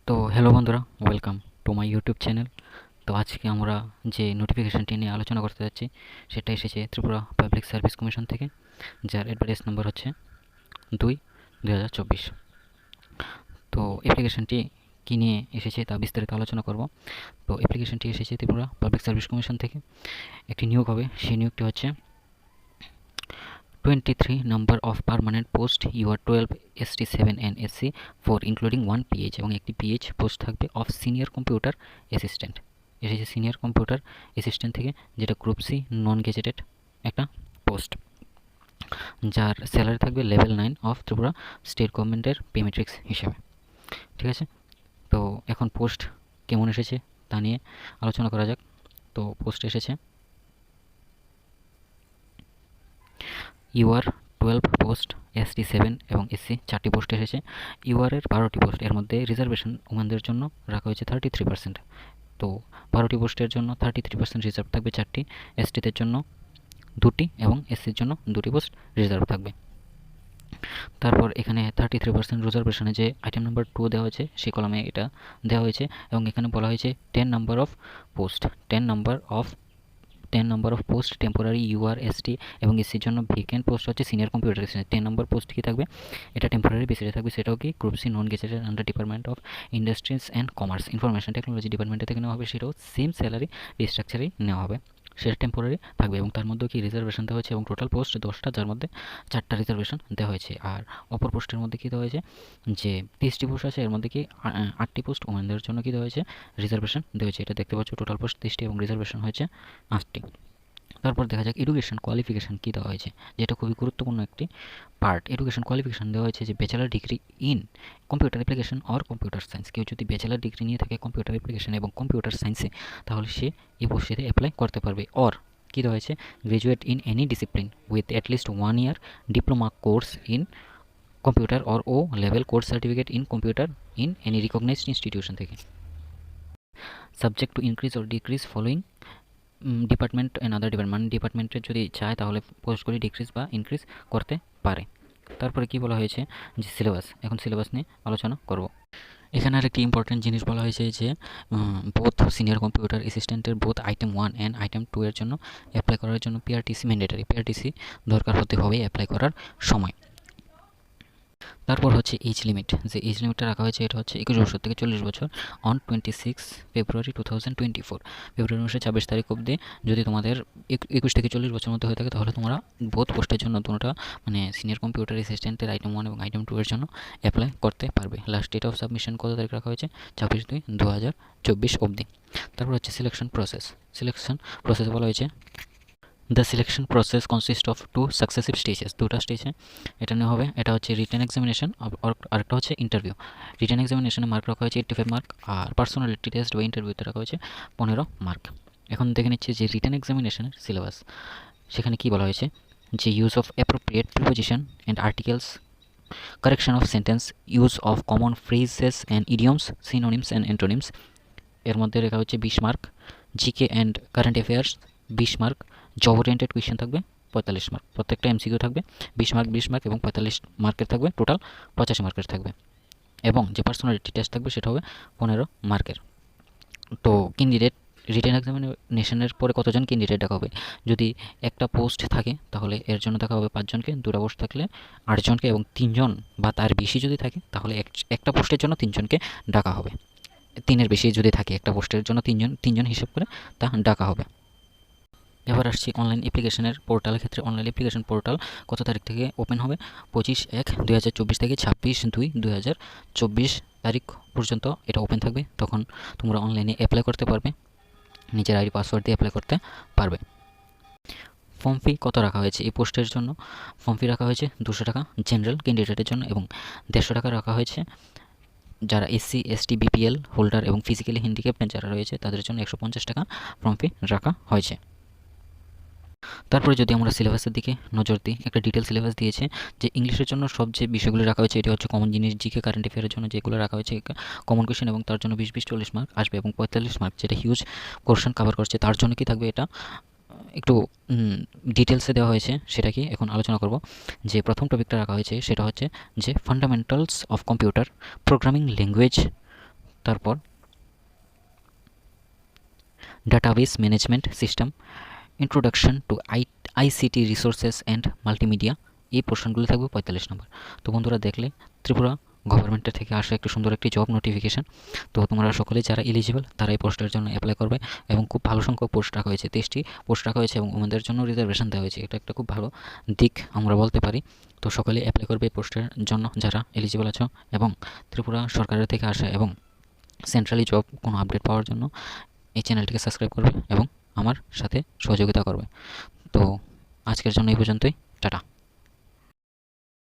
তো হ্যালো বন্ধুরা, welcome to my YouTube channel. তো আজকে আমরা যে নোটিফিকেশানটি নিয়ে আলোচনা করতে যাচ্ছি সেটা এসেছে ত্রিপুরা পাবলিক সার্ভিস কমিশন থেকে, যার অ্যাডভার্টাইজ নম্বর হচ্ছে 2/2024। তো অ্যাপ্লিকেশানটি কী নিয়ে এসেছে তা বিস্তারিত আলোচনা করব। তো অ্যাপ্লিকেশানটি এসেছে ত্রিপুরা পাবলিক সার্ভিস কমিশন থেকে। একটি নিয়োগ হবে, সেই নিয়োগটি হচ্ছে 23 number of permanent post UR 12 ST 7 and SC 4 including 1 PH এবং একটি PH পোস্ট থাকবে অফ সিনিয়র কম্পিউটার অ্যাসিস্ট্যান্ট। এসেছে সিনিয়র কম্পিউটার অ্যাসিস্ট্যান্ট থেকে, যেটা গ্রুপ সি নন গেজেটেড একটা পোস্ট, যার স্যালারি থাকবে লেভেল 9 অফ ত্রিপুরা স্টেট গভর্নমেন্টের পে ম্যাট্রিক্স হিসেবে। ঠিক আছে, তো এখন পোস্ট কেমন এসেছে তা নিয়ে আলোচনা করা যাক। তো পোস্ট এসেছে ইউআর 12 পোস্ট, ST 7 এবং SC 4টি পোস্ট এসেছে। ইউআরের 12টি পোস্ট, এর মধ্যে রিজার্ভেশন ওমেনদের জন্য রাখা হয়েছে 33%। তো 12টি পোস্টের জন্য 33% রিজার্ভ থাকবে 4টি, STদের জন্য 2টি এবং SCর জন্য 2টি পোস্ট রিজার্ভ থাকবে। তারপর এখানে 33% রিজার্ভেশনে যে আইটেম নাম্বার 2 দেওয়া হয়েছে সেই কলামে এটা দেওয়া হয়েছে, এবং এখানে বলা হয়েছে 10 number of post, 10 number of post temporary UR ST এবং এসসির জন্য ভ্যাকেন্ট পোস্ট হচ্ছে senior computer assistant. 10 number post কি থাকবে, এটা টেম্পোরারি বেসিসে থাকবে, সেটাও কি group C non gazetted under department of industries and commerce information technology ডিপার্টমেন্টের থেকে নেওয়া হবে, সেটাও সেম স্যালারি রিস্ট্রাকচারেই নেওয়া হবে, সেটা টেম্পোরারি থাকবে। এবং তার মধ্যে কি রিজার্ভেশন দেওয়া হয়েছে, এবং টোটাল পোস্ট 10টা, যার মধ্যে 4টা রিজার্ভেশন দেওয়া হয়েছে। আর অপর পোস্টের মধ্যে কী দেওয়া হয়েছে, যে 30টি পোস্ট আছে, এর মধ্যে কি 8টি পোস্ট ওমেনদের জন্য কী দেওয়া হয়েছে, রিজার্ভেশন দেওয়া হয়েছে। এটা দেখতে পাচ্ছ, টোটাল পোস্ট 30টি এবং রিজার্ভেশন হয়েছে 8টি। তারপর দেখা যাক এডুকেশন কোয়ালিফিকেশান কী দেওয়া হয়েছে, যেটা খুবই গুরুত্বপূর্ণ একটি পার্ট। এডুকেশন কোয়ালিফিকেশান দেওয়া হয়েছে যে bachelor degree in computer application or computer science. কেউ যদি ব্যাচেলার ডিগ্রি নিয়ে থাকে কম্পিউটার অ্যাপ্লিকেশন এবং কম্পিউটার সায়েন্সে, তাহলে সে এই পোস্টে অ্যাপ্লাই করতে পারবে। অর কী দেওয়া হয়েছে, graduate in any discipline with at least 1 year diploma course in computer or O level course certificate in computer in any recognised institution থেকে, subject to increase or decrease following department and other department. ডিপার্টমেন্টের যদি চায় তাহলে পোস্টগুলি decrease বা increase করতে পারে। তারপরে কি বলা হয়েছে, যে সিলেবাস, এখন সিলেবাস নিয়ে আলোচনা করব। এখানে আরেকটি ইম্পর্টেন্ট জিনিস বলা হয়েছে যে বোথ সিনিয়র কম্পিউটার অ্যাসিস্ট্যান্টের বোথ আইটেম 1 অ্যান্ড আইটেম 2 এর জন্য অ্যাপ্লাই করার জন্য পিআরটিসি ম্যান্ডেটারি, পিআরটিসি দরকার হতে হবে অ্যাপ্লাই করার সময়। তারপর হচ্ছে এজ লিমিট, যে এজ লিমিটটা রাখা হয়েছে এটা হচ্ছে 21 বছর থেকে 40 বছর অন 26 ফেব্রুয়ারি 2024, ফেব্রুয়ারি মাসের 26 তারিখ অবধি যদি তোমাদের 21 থেকে 40 বছর মধ্যে হয়ে থাকে, তাহলে তোমরা বোথ পোস্টের জন্য দুটোটা মানে সিনিয়র কম্পিউটার অ্যাসিস্ট্যান্টের আইটেম 1 এবং আইটেম 2 এর জন্য অ্যাপ্লাই করতে পারবে। লাস্ট ডেট অফ সাবমিশন কত তারিখ রাখা হয়েছে, 26/2/2024 অবধি। তারপর হচ্ছে সিলেকশন প্রসেস বলা হয়েছে, the selection process consist of 2 successive stages, দুটা স্টেজে এটা নেওয়া হবে। এটা হচ্ছে রিটেন এক্সামিনেশন, আরেকটা হচ্ছে ইন্টারভিউ। রিটেন এক্সামিনেশনে মার্ক রাখা হয়েছে 85 মার্ক, আর পার্সোনালিটি টেস্ট বা ইন্টারভিউতে রাখা হয়েছে 15 মার্ক। এখন দেখে নিচ্ছে যে রিটেন এক্সামিনেশনের সিলেবাস, সেখানে কি বলা হয়েছে, যে use of appropriate preposition and articles, correction of sentence, use of common phrases and idioms, synonyms and antonyms, এর মধ্যে রেখা হচ্ছে 20 mark. GK and current affairs 20 mark. Job oriented question থাকবে 45 মার্ক, প্রত্যেকটা এমসিকিউ থাকবে 20 মার্ক 20 মার্ক এবং 45 মার্কের থাকবে, total 85 মার্কের থাকবে। এবং যে পার্সোনালিটি টেস্ট থাকবে সেটা হবে 15 মার্কের। তো ক্যান্ডিডেট রিটেন এক্সামিনেশনের পরে কতজন ক্যান্ডিডেট ডাকা হবে, যদি একটা পোস্ট থাকে তাহলে এর জন্য দেখা হবে 5 জনকে, দুটো পোস্ট থাকলে 8 জনকে, এবং 3 জন বা তার বেশি যদি থাকে তাহলে একটা পোস্টের জন্য 3 জনকে ডাকা হবে। 3-এর বেশি যদি থাকে একটা পোস্টের জন্য 3 জন হিসেব করে তা ডাকা হবে। এবার আসছি অনলাইন অ্যাপ্লিকেশনের পোর্টালের ক্ষেত্রে। অনলাইন অ্যাপ্লিকেশন পোর্টাল কত তারিখ থেকে ওপেন হবে, 25/1/2024 থেকে 26/2/2024 তারিখ পর্যন্ত এটা ওপেন থাকবে। তখন তোমরা অনলাইনে অ্যাপ্লাই করতে পারবে, নিজের আইডি পাসওয়ার্ড দিয়ে অ্যাপ্লাই করতে পারবে। ফর্ম ফি কত রাখা হয়েছে এই পোস্টের জন্য, ফর্ম ফি রাখা হয়েছে 200 টাকা জেনারেল ক্যান্ডিডেটের জন্য, এবং 150 টাকা রাখা হয়েছে যারা এসসি এসটি বিপিএল হোল্ডার এবং ফিজিক্যালি হ্যান্ডিক্যাপড যারা রয়েছে তাদের জন্য 150 টাকা ফর্ম ফি রাখা হয়েছে। তারপরে যদি আমরা সিলেবাসের দিকে নজর দিই, একটা ডিটেল সিলেবাস দিয়েছে, যে ইংলিশের জন্য সব যে বিষয়গুলো রাখা হয়েছে এটি হচ্ছে কমন জিনিস, জিকে কারেন্ট অ্যাফেয়ারের জন্য যেগুলো রাখা হয়েছে কমন কোয়েশ্চেন, এবং তার জন্য 20-40 মার্ক আসবে, এবং 45 মার্ক যেটা হিউজ কোশ্চেন কভার করছে তার জন্য কি থাকবে, এটা একটু ডিটেলসে দেওয়া হয়েছে, সেটা কি এখন আলোচনা করব। যে প্রথম টপিকটা রাখা হয়েছে সেটা হচ্ছে যে fundamentals of computer programming language তারপর database management system, introduction to ICT resources and multimedia, এই পোর্শনগুলো থাকবে 45 নম্বর। তো বন্ধুরা দেখলে ত্রিপুরা গভর্নমেন্টের থেকে আসা একটি সুন্দর একটি জব নোটিফিকেশান। তো তোমরা সকলে যারা এলিজিবল তারা এই পোস্টের জন্য অ্যাপ্লাই করবে এবং খুব ভালো সংখ্যক পোস্ট রাখা হয়েছে, 23টি পোস্ট রাখা হয়েছে এবং ওমেনদের জন্য রিজার্ভেশন দেওয়া হয়েছে। এটা একটা খুব ভালো দিক আমরা বলতে পারি। তো সকলে অ্যাপ্লাই করবে এই পোস্টের জন্য যারা এলিজিবল আছো, এবং ত্রিপুরা সরকারের থেকে আসা এবং সেন্ট্রালি জব কোনো আপডেট পাওয়ার জন্য এই চ্যানেলটিকে সাবস্ক্রাইব করবে এবং আমার সাথে সহযোগিতা করবে। তো আজকের জন্য এই পর্যন্তই, টাটা।